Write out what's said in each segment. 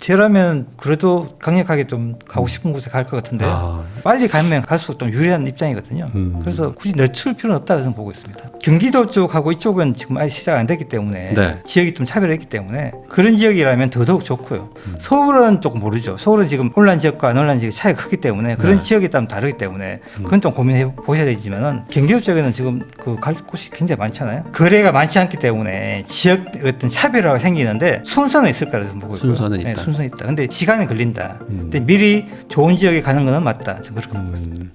저라면 그래도 강력하게 좀 가고 싶은 곳에 갈 것 같은데 빨리 가면 갈수록 좀 유리한 입장이거든요. 그래서 굳이 늦출 필요는 없다고 저는 보고 있습니다. 경기도 쪽하고 이쪽은 지금 아직 시작 안 됐기 때문에 네. 지역이 좀 차별했기 때문에 그런 지역이라면 더더욱 좋고요. 서울은 조금 모르죠. 서울은 지금 온란 지역과 안 온란 지역이 차이가 크기 때문에 그런 지역에 따라 다르기 때문에 그건 좀 고민해 보셔야 되지만은 경기도 쪽에는 지금 그 갈 곳이 굉장히 많잖아요. 거래가 많지 않기 때문에 지역 어떤 차별화가 생기는데 순서는 있을 거라고 저는 보고 있고요. 순서는 있다. 네, 순서는 있다. 근데 시간이 걸린다. 근데 미리 좋은 지역에 가는 거는 맞다. 저는 그렇게 보고 있습니다.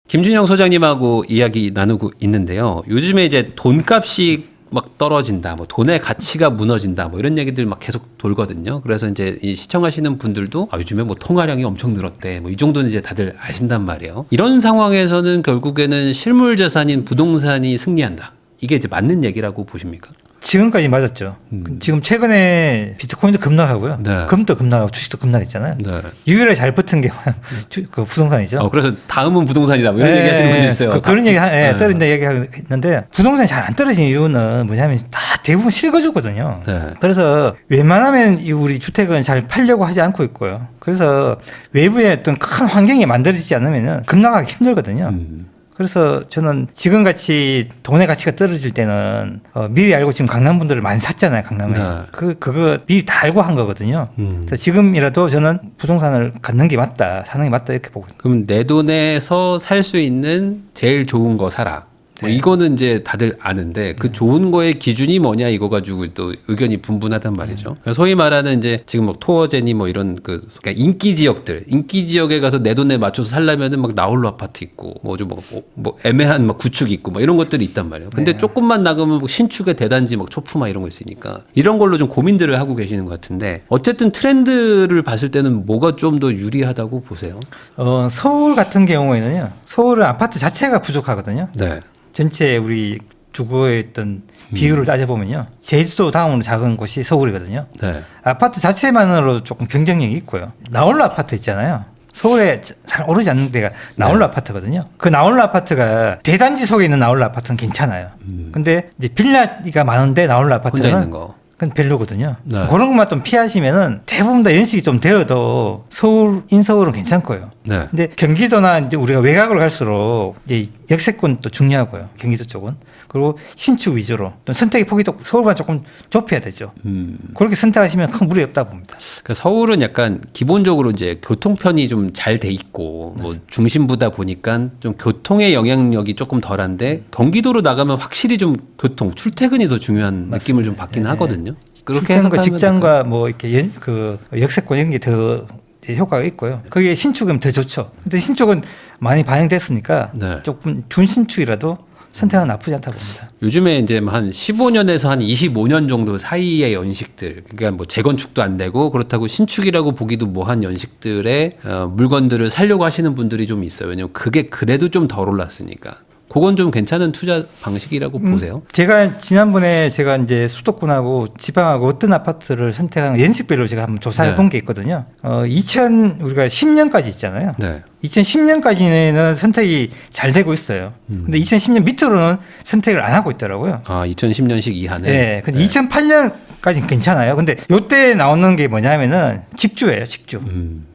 김준영 소장님하고 이야기 나누고 있는데요. 요즘에 이제 돈값이 막 떨어진다, 뭐 돈의 가치가 무너진다, 뭐 이런 얘기들 막 계속 돌거든요. 그래서 이제 이 시청하시는 분들도 요즘에 뭐 통화량이 엄청 늘었대, 뭐 이 정도는 이제 다들 아신단 말이에요. 이런 상황에서는 결국에는 실물 자산인 부동산이 승리한다. 이게 이제 맞는 얘기라고 보십니까? 지금까지 맞았죠. 지금 최근에 비트코인도 급락하고요. 네. 금도 급락하고 주식도 급락했잖아요. 네. 유일하게 잘 버틴 게 그 부동산이죠. 그래서 다음은 부동산이다, 뭐 이런 얘기 하시는 분도 있어요. 그런 얘기 떨어진다 얘기하고 있는데 부동산이 잘 안 떨어진 이유는 뭐냐면 다 대부분 실거주거든요. 네. 그래서 웬만하면 이 우리 주택은 잘 팔려고 하지 않고 있고요. 그래서 외부에 어떤 큰 환경이 만들어지지 않으면 급락하기 힘들거든요. 그래서 저는 지금같이 돈의 가치가 떨어질 때는 미리 알고 지금 강남 분들을 많이 샀잖아요. 강남에. 네. 그거 미리 다 알고 한 거거든요. 그래서 지금이라도 저는 부동산을 갖는 게 맞다. 사는 게 맞다 이렇게 보고 있습니다. 그럼 내 돈에서 살 수 있는 제일 좋은 거 사라. 뭐 네. 이거는 이제 다들 아는데 그 좋은 거의 기준이 뭐냐 이거 가지고 또 의견이 분분하단 말이죠. 소위 말하는 이제 지금 뭐 토어제니 뭐 이런 그러니까 인기 지역에 가서 내 돈에 맞춰서 살려면은 막 나홀로 아파트 있고 뭐 좀 뭐 애매한 막 구축 있고 뭐 이런 것들이 있단 말이에요. 근데 네. 조금만 나가면 뭐 신축의 대단지 막 초품화 이런 거 있으니까 이런 걸로 좀 고민들을 하고 계시는 것 같은데 어쨌든 트렌드를 봤을 때는 뭐가 좀 더 유리하다고 보세요? 서울 같은 경우에는요. 서울은 아파트 자체가 부족하거든요. 네. 전체 우리 주거의 어떤 비율을 따져보면요. 제주도 다음으로 작은 곳이 서울이거든요. 네. 아파트 자체만으로도 조금 경쟁력이 있고요. 나홀로 아파트 있잖아요. 서울에 잘 오르지 않는 데가 나홀로 아파트거든요. 그 나홀로 아파트가 대단지 속에 있는 나홀로 아파트는 괜찮아요. 근데 이제 빌라가 많은데 나홀로 아파트는 혼자 있는 거. 그건 별로거든요. 네. 그런 것만 좀 피하시면은 대부분 다 연식이 좀 되어도 인서울은 괜찮고요. 네. 근데 경기도나 이제 우리가 외곽으로 갈수록 이제 역세권도 중요하고요. 경기도 쪽은. 그리고 신축 위주로 또 선택의 폭이 또 서울보다 조금 좁혀야 되죠. 그렇게 선택하시면 큰 무리 없다 봅니다. 그러니까 서울은 약간 기본적으로 이제 교통편이 좀 잘 돼 있고 뭐 중심부다 보니까 좀 교통의 영향력이 조금 덜한데 경기도로 나가면 확실히 좀 교통 출퇴근이 더 중요한 느낌을 좀 받긴 하거든요. 그렇게 출퇴근과 해석하면 직장과 뭐 이렇게 그 역세권 이런 게 더 효과가 있고요. 그게 신축은 더 좋죠. 근데 신축은 많이 반영됐으니까 네. 조금 준신축이라도 선택은 나쁘지 않다고 봅니다. 요즘에 이제 한 15년에서 한 25년 정도 사이의 연식들, 그러니까 뭐 재건축도 안 되고 그렇다고 신축이라고 보기도 뭐한 연식들의 물건들을 사려고 하시는 분들이 좀 있어요. 왜냐면 그게 그래도 좀 덜 올랐으니까. 그건 좀 괜찮은 투자 방식이라고 보세요. 제가 지난번에 제가 이제 수도권하고 지방하고 어떤 아파트를 선택하는 연식별로 제가 한번 조사해 네. 본 게 있거든요. 우리가 10년까지 있잖아요. 네. 2010년까지는 선택이 잘 되고 있어요. 근데 2010년 밑으로는 선택을 안 하고 있더라고요. 2010년식 이하는. 네. 근데 2008년까지는 괜찮아요. 근데 요때 나오는 게 뭐냐면은 직주예요, 직주.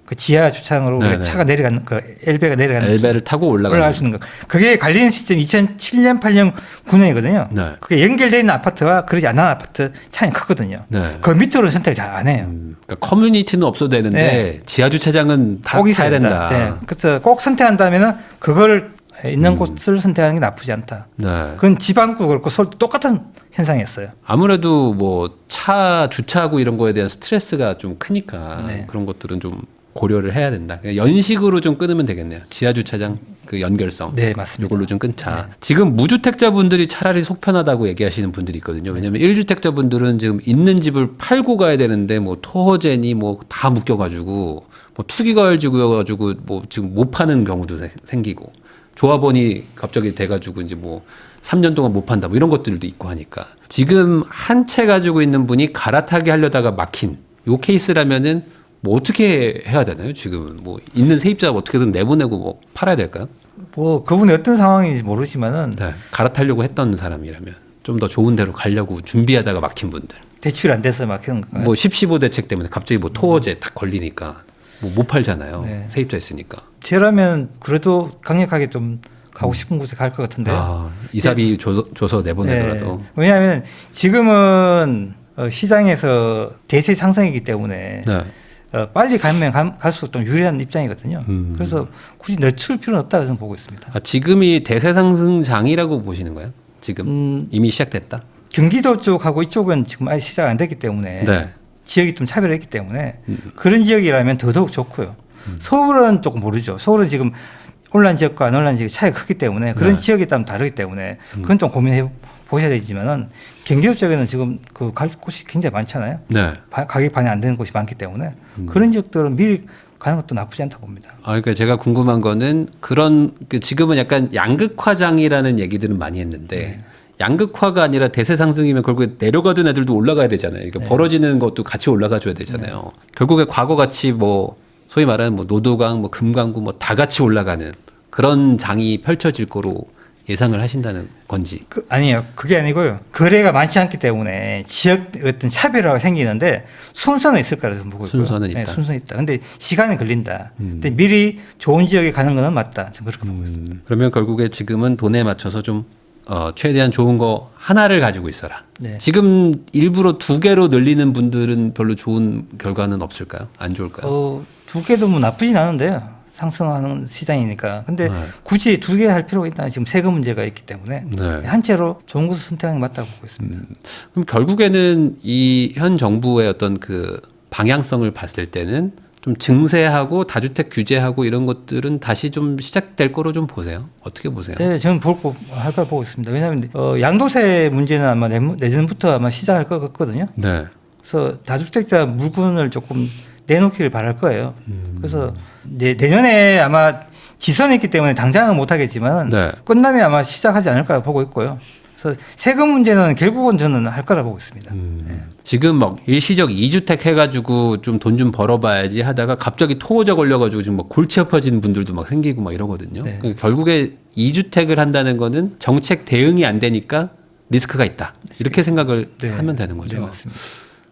그 지하 주차장으로 네네. 차가 내려가는 그 엘베가 내려가는 엘베를 타고 올라갈 수 있는 거. 그게 관리된 시점이 2007년, 8년, 9년이거든요. 네. 그게 연결되어 있는 아파트와 그러지 않은 아파트 차이는 크거든요. 네. 그 밑으로는 선택을 잘 안 해요. 그러니까 커뮤니티는 없어도 되는데 네. 지하 주차장은 다 꼭 사야 있어야 된다. 네. 그래서 꼭 선택한다면은 그걸 있는 곳을 선택하는 게 나쁘지 않다. 네. 그건 지방도 그렇고 서울도 똑같은 현상이었어요. 아무래도 뭐 차 주차하고 이런 거에 대한 스트레스가 좀 크니까 네. 그런 것들은 좀 고려를 해야 된다. 그냥 연식으로 좀 끊으면 되겠네요. 지하 주차장 그 연결성. 네, 맞습니다. 이걸로 좀 끊자. 지금 무주택자분들이 차라리 속 편하다고 얘기하시는 분들이 있거든요. 왜냐하면 1주택자분들은 지금 있는 집을 팔고 가야 되는데 뭐 토호제니 뭐 다 묶여가지고 뭐 투기과열지구여가지고 뭐 지금 못 파는 경우도 생기고 조합원이 갑자기 돼가지고 이제 뭐 3년 동안 못 판다 뭐 이런 것들도 있고 하니까 지금 한 채 가지고 있는 분이 갈아타게 하려다가 막힌 요 케이스라면은 뭐 어떻게 해야 되나요? 지금 뭐 있는 세입자 어떻게든 내보내고 뭐 팔아야 될까요? 뭐 그분이 어떤 상황인지 모르지만은 네, 갈아타려고 했던 사람이라면 좀 더 좋은 데로 가려고 준비하다가 막힌 분들. 대출이 안 돼서 막히는 건가요? 뭐 10.15 대책 때문에 갑자기 뭐 토어제 딱 걸리니까 뭐 못 팔잖아요. 네. 세입자 있으니까. 저라면 그래도 강력하게 좀 가고 싶은 곳에 갈 것 같은데. 아, 이사비 줘서 내보내더라도. 네. 왜냐하면 지금은 시장에서 대세 상승이기 때문에 네. 빨리 가면 갈수록 좀 유리한 입장이거든요. 그래서 굳이 늦출 필요는 없다고 저는 보고 있습니다. 아, 지금이 대세 상승장이라고 보시는 거예요? 지금 이미 시작됐다. 경기도 쪽하고 이쪽은 지금 아예 시작 안 됐기 때문에 네. 지역이 좀 차별했기 때문에 그런 지역이라면 더더욱 좋고요. 서울은 조금 모르죠. 서울은 지금 온라인 지역과 논란 지역이 차이가 크기 때문에 그런 네. 지역에 따라 다르기 때문에 그건 좀 고민해 보셔야 되지만은 경기도 쪽에는 지금 그 갈 곳이 굉장히 많잖아요. 네. 가격 반영 안 되는 곳이 많기 때문에 그런 지역들은 미리 가는 것도 나쁘지 않다 봅니다. 아, 그러니까 제가 궁금한 거는 그런 지금은 약간 양극화장이라는 얘기들은 많이 했는데 양극화가 아니라 대세 상승이면 결국에 내려가던 애들도 올라가야 되잖아요. 그러니까 벌어지는 것도 같이 올라가 줘야 되잖아요. 결국에 과거 같이 뭐 소위 말하는 뭐 노도강, 뭐 금강구 뭐 다 같이 올라가는 그런 장이 펼쳐질 거로 예상을 하신다는 건지. 아니요. 그게 아니고요. 거래가 많지 않기 때문에 지역 어떤 차별화가 생기는데 순서는 있을 거라고 보고 있고요. 순서는 있다. 네, 순서는 있다. 근데 시간이 걸린다. 근데 미리 좋은 지역에 가는 거는 맞다. 저는 그렇게 보고 있습니다. 그러면 결국에 지금은 돈에 맞춰서 좀 최대한 좋은 거 하나를 가지고 있어라. 네. 지금 일부러 두 개로 늘리는 분들은 별로 좋은 결과는 없을까요? 안 좋을까요? 두 개도 뭐 나쁘진 않은데요. 상승하는 시장이니까. 근데 굳이 두 개 할 필요가 있다. 지금 세금 문제가 있기 때문에 네. 한 채로 좋은 곳을 선택하는 게 맞다고 보고 있습니다. 그럼 결국에는 이 현 정부의 어떤 그 방향성을 봤을 때는 좀 증세하고 다주택 규제하고 이런 것들은 다시 좀 시작될 거로 좀 보세요. 어떻게 보세요? 네, 저는 할 걸 보고 있습니다. 왜냐하면 양도세 문제는 아마 내년부터 아마 시작할 것 같거든요. 네. 그래서 다주택자 물건을 조금 내놓기를 바랄 거예요. 그래서 내년에 아마 지선이 있기 때문에 당장은 못하겠지만 네. 끝나면 아마 시작하지 않을까 보고 있고요. 그래서 세금 문제는 결국은 저는 할 거라 보고 있습니다. 지금 막 일시적 2주택 해가지고 좀 돈 좀 벌어봐야지 하다가 갑자기 토호자 걸려가지고 지금 막 골치 아파지는 분들도 막 생기고 막 이러거든요. 네. 그러니까 결국에 2주택을 한다는 거는 정책 대응이 안 되니까 리스크가 있다. 이렇게 생각을 네. 하면 되는 거죠. 네, 맞습니다.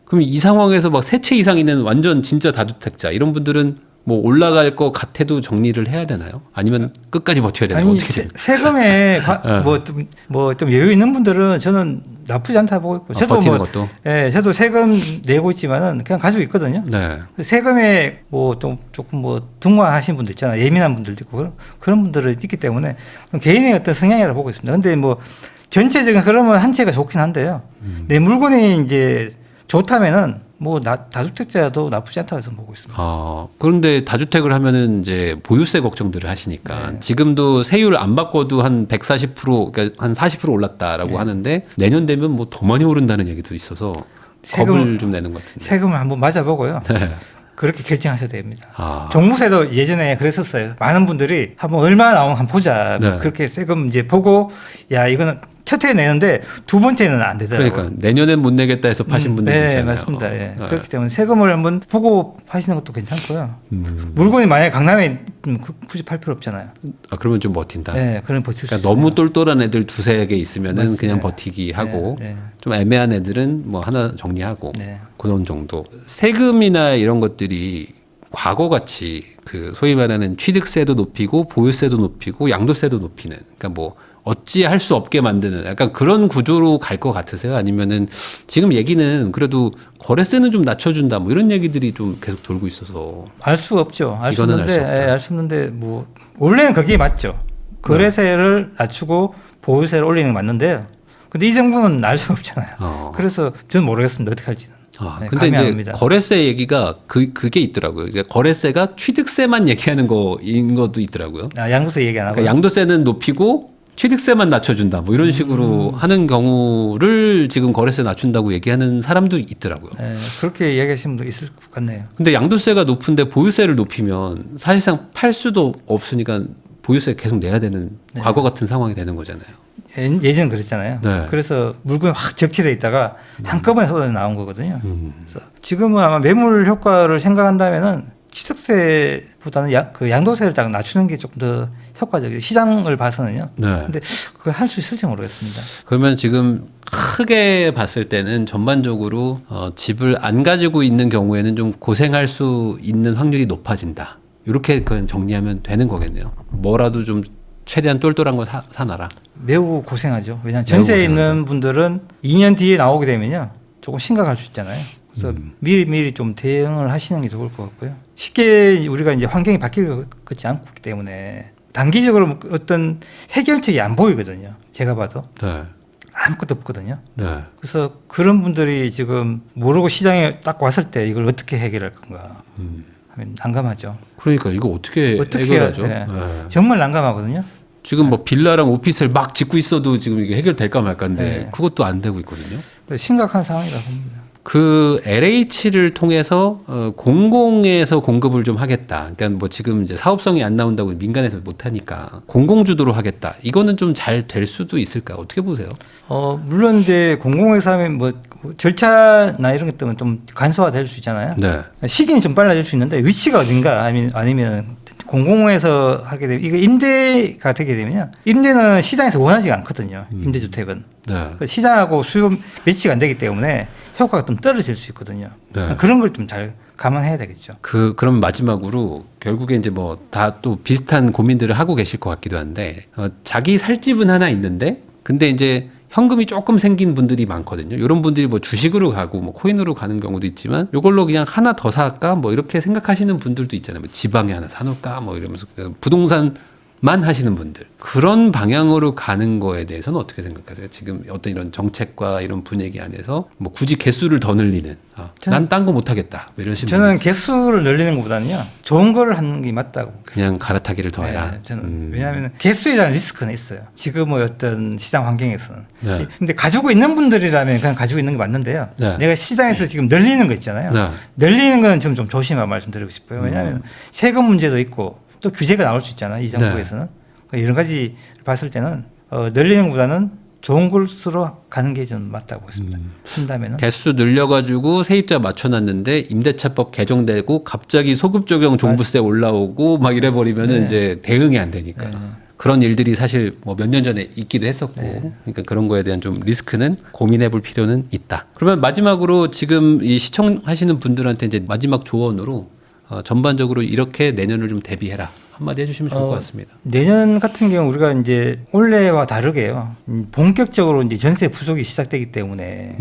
그럼 이 상황에서 막 세 채 이상 있는 완전 진짜 다주택자 이런 분들은 뭐 올라갈 것 같아도 정리를 해야 되나요? 아니면 끝까지 버텨야 되나요? 아니, 어떻게 되나요? 세금에 좀 여유 있는 분들은 저는 나쁘지 않다 보고 있고 저도 버티는 것도. 예, 저도 세금 내고 있지만은 그냥 가지고 있거든요. 네. 세금에 뭐 좀 조금 뭐 등화하신 분들 있잖아요. 예민한 분들도 있고 그런 분들이 있기 때문에 개인의 어떤 성향이라고 보고 있습니다. 근데 뭐 전체적인 흐름은 한 채가 좋긴 한데요. 내 물건이 이제 좋다면은 뭐 다주택자도 나쁘지 않다고 저는 보고 있습니다. 그런데 다주택을 하면은 이제 보유세 걱정들을 하시니까 네. 지금도 세율 안 바꿔도 한 140% 그러니까 한 40% 올랐다라고 네. 하는데 내년 되면 뭐 더 많이 오른다는 얘기도 있어서 겁을 좀 내는 것 같은데. 세금을 한번 맞아보고요. 네. 그렇게 결정하셔야 됩니다. 아. 종부세도 예전에 그랬었어요. 많은 분들이 한번 얼마 나오면 한번 보자. 네. 그렇게 세금 이제 보고 야 이거는 첫 해 내는데 두 번째는 안 되더라고요. 그러니까 내년엔 못 내겠다 해서 파신 분들도 네, 있잖아요. 맞습니다. 예. 네. 그렇기 때문에 세금을 한번 보고 파시는 것도 괜찮고요. 물건이 만약에 강남에 굳이 팔 필요 없잖아요. 그러면 좀 버틴다. 네, 그런 버틸 수 그러니까 있어요. 너무 똘똘한 애들 두세 개 있으면은 맞습니다. 그냥 버티기 하고 네, 네. 좀 애매한 애들은 뭐 하나 정리하고 네. 그런 정도. 세금이나 이런 것들이 과거 같이 그 소위 말하는 취득세도 높이고 보유세도 높이고 양도세도 높이는 그러니까 뭐 어찌 할 수 없게 만드는 약간 그런 구조로 갈 것 같으세요? 아니면은 지금 얘기는 그래도 거래세는 좀 낮춰준다 뭐 이런 얘기들이 좀 계속 돌고 있어서 알 수 없죠. 알 수 이거는 없는데, 알 수 없다. 알 수 없는데 뭐 원래는 그게 맞죠. 거래세를 낮추고 보유세를 올리는 게 맞는데요. 근데 이 정부는 알 수가 없잖아요. 그래서 저는 모르겠습니다. 어떻게 할지는. 네, 근데 감이 안 이제 옵니다. 거래세 얘기가 그게 있더라고요. 이제 거래세가 취득세만 얘기하는 거인 것도 있더라고요. 양도세 얘기 안 하고. 그러니까 양도세는 높이고 취득세만 낮춰준다 뭐 이런 식으로 하는 경우를 지금 거래세 낮춘다고 얘기하는 사람도 있더라고요. 네, 그렇게 이야기하시는 분도 있을 것 같네요. 근데 양도세가 높은데 보유세를 높이면 사실상 팔 수도 없으니까 보유세 계속 내야 되는 과거 같은 상황이 되는 거잖아요. 예전 그랬잖아요. 네. 그래서 물건이 확 적치돼 있다가 한꺼번에 쏟아져 나온 거거든요. 그래서 지금은 아마 매물 효과를 생각한다면은 취득세보다는 그 양도세를 딱 낮추는 게 조금 더 효과적이에요. 시장을 봐서는요. 네. 근데 그걸 할 수 있을지 모르겠습니다. 그러면 지금 크게 봤을 때는 전반적으로 집을 안 가지고 있는 경우에는 좀 고생할 수 있는 확률이 높아진다. 이렇게 그냥 정리하면 되는 거겠네요. 뭐라도 좀 최대한 똘똘한 거 사놔라. 매우 고생하죠. 왜냐하면 매우 전세에 고생하죠. 있는 분들은 2년 뒤에 나오게 되면요. 조금 심각할 수 있잖아요. 그래서 미리 좀 대응을 하시는 게 좋을 것 같고요. 쉽게 우리가 이제 환경이 바뀔 것 같지 않기 때문에 단기적으로 어떤 해결책이 안 보이거든요. 제가 봐도 네. 아무것도 없거든요. 네. 그래서 그런 분들이 지금 모르고 시장에 딱 왔을 때 이걸 어떻게 해결할 건가 하면 난감하죠. 그러니까 이거 어떻게 어떻게 해결하죠? 해야- 네. 정말 난감하거든요. 지금 뭐 빌라랑 오피스를 막 짓고 있어도 지금 이게 해결될까 말까인데 네. 그것도 안 되고 있거든요. 심각한 상황이라고 봅니다. 그 LH를 통해서 공공에서 공급을 좀 하겠다. 그러니까 뭐 지금 이제 사업성이 안 나온다고 민간에서 못 하니까 공공 주도로 하겠다. 이거는 좀 잘 될 수도 있을까요? 어떻게 보세요? 물론 이제 공공에서 하면 뭐 절차나 이런 것 때문에 좀 간소화될 수 있잖아요. 네. 시기는 좀 빨라질 수 있는데 위치가 어딘가 아니면 공공에서 하게 되면 이거 임대가 되게 되면요. 임대는 시장에서 원하지가 않거든요. 임대주택은. 네. 시장하고 수요 매치가 안 되기 때문에 효과가 좀 떨어질 수 있거든요. 네. 그런 걸 좀 잘 감안해야 되겠죠. 그럼 마지막으로 결국에 이제 뭐 다 또 비슷한 고민들을 하고 계실 것 같기도 한데 자기 살 집은 하나 있는데 근데 이제 현금이 조금 생긴 분들이 많거든요. 이런 분들이 뭐 주식으로 가고 뭐 코인으로 가는 경우도 있지만 이걸로 그냥 하나 더 살까 뭐 이렇게 생각하시는 분들도 있잖아요. 뭐 지방에 하나 사놓을까 뭐 이러면서 부동산만 하시는 분들 그런 방향으로 가는 거에 대해서는 어떻게 생각하세요? 지금 어떤 이런 정책과 이런 분위기 안에서 뭐 굳이 개수를 더 늘리는 난 딴 거 못하겠다 뭐 이러시는 저는 분들 개수를 늘리는 것보다는요. 좋은 걸 하는 게 맞다고. 그냥 갈아타기를 더 해라. 네, 저는 왜냐하면 개수에 대한 리스크는 있어요. 지금의 어떤 시장 환경에서는. 네. 근데 가지고 있는 분들이라면 그냥 가지고 있는 게 맞는데요. 네. 내가 시장에서 지금 늘리는 거 있잖아요. 네. 늘리는 건 좀 조심하고 말씀드리고 싶어요. 왜냐하면 세금 문제도 있고 또 규제가 나올 수 있잖아요. 이 정부에서는. 여러 가지 봤을 때는 늘리는 것보다는 좋은 곳으로 가는 게 좀 맞다고 보습니다. 쓴다면은. 개수 늘려가지고 세입자 맞춰놨는데 임대차법 개정되고 갑자기 소급 적용 종부세 올라오고 막 이래버리면은 네. 이제 대응이 안 되니까 그런 일들이 사실 뭐 몇 년 전에 있기도 했었고 네. 그러니까 그런 거에 대한 좀 리스크는 고민해볼 필요는 있다. 그러면 마지막으로 지금 이 시청하시는 분들한테 이제 마지막 조언으로 전반적으로 이렇게 내년을 좀 대비해라 한마디 해주시면 좋을 것 같습니다. 내년 같은 경우 우리가 이제 올해와 다르게요. 본격적으로 이제 전세 부족이 시작되기 때문에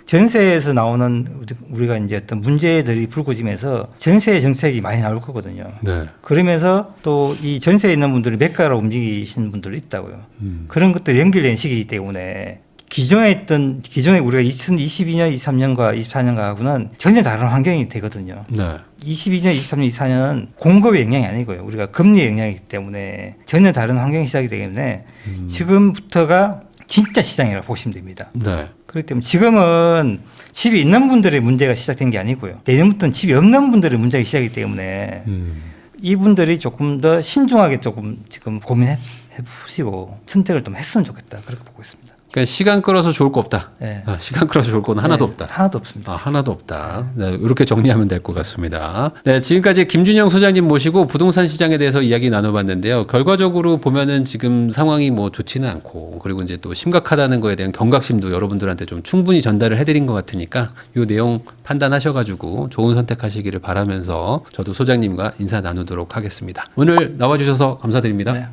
전세에서 나오는 우리가 이제 어떤 문제들이 불거지면서 전세 정책이 많이 나올 거거든요. 네. 그러면서 또 이 전세에 있는 분들이 매가로 움직이시는 분들이 있다고요. 그런 것들이 연결된 시기이기 때문에 기존에 우리가 2022년, 23년과 24년하고는 전혀 다른 환경이 되거든요. 네. 22년, 23년, 24년은 공급의 영향이 아니고요. 우리가 금리의 영향이기 때문에 전혀 다른 환경이 시작이 되기 때문에 지금부터가 진짜 시장이라고 보시면 됩니다. 네. 그렇기 때문에 지금은 집이 있는 분들의 문제가 시작된 게 아니고요. 내년부터는 집이 없는 분들의 문제가 시작이기 때문에 이분들이 조금 더 신중하게 조금 지금 고민해 보시고 선택을 좀 했으면 좋겠다. 그렇게 보고 있습니다. 그러니까 시간 끌어서 좋을 거 없다. 네. 시간 끌어서 좋을 건 하나도 네, 없다. 하나도 없습니다. 하나도 없다. 네, 이렇게 정리하면 될 것 같습니다. 네, 지금까지 김준영 소장님 모시고 부동산 시장에 대해서 이야기 나눠봤는데요. 결과적으로 보면은 지금 상황이 뭐 좋지는 않고 그리고 이제 또 심각하다는 거에 대한 경각심도 여러분들한테 좀 충분히 전달을 해드린 것 같으니까 이 내용 판단하셔가지고 좋은 선택하시기를 바라면서 저도 소장님과 인사 나누도록 하겠습니다. 오늘 나와주셔서 감사드립니다. 네.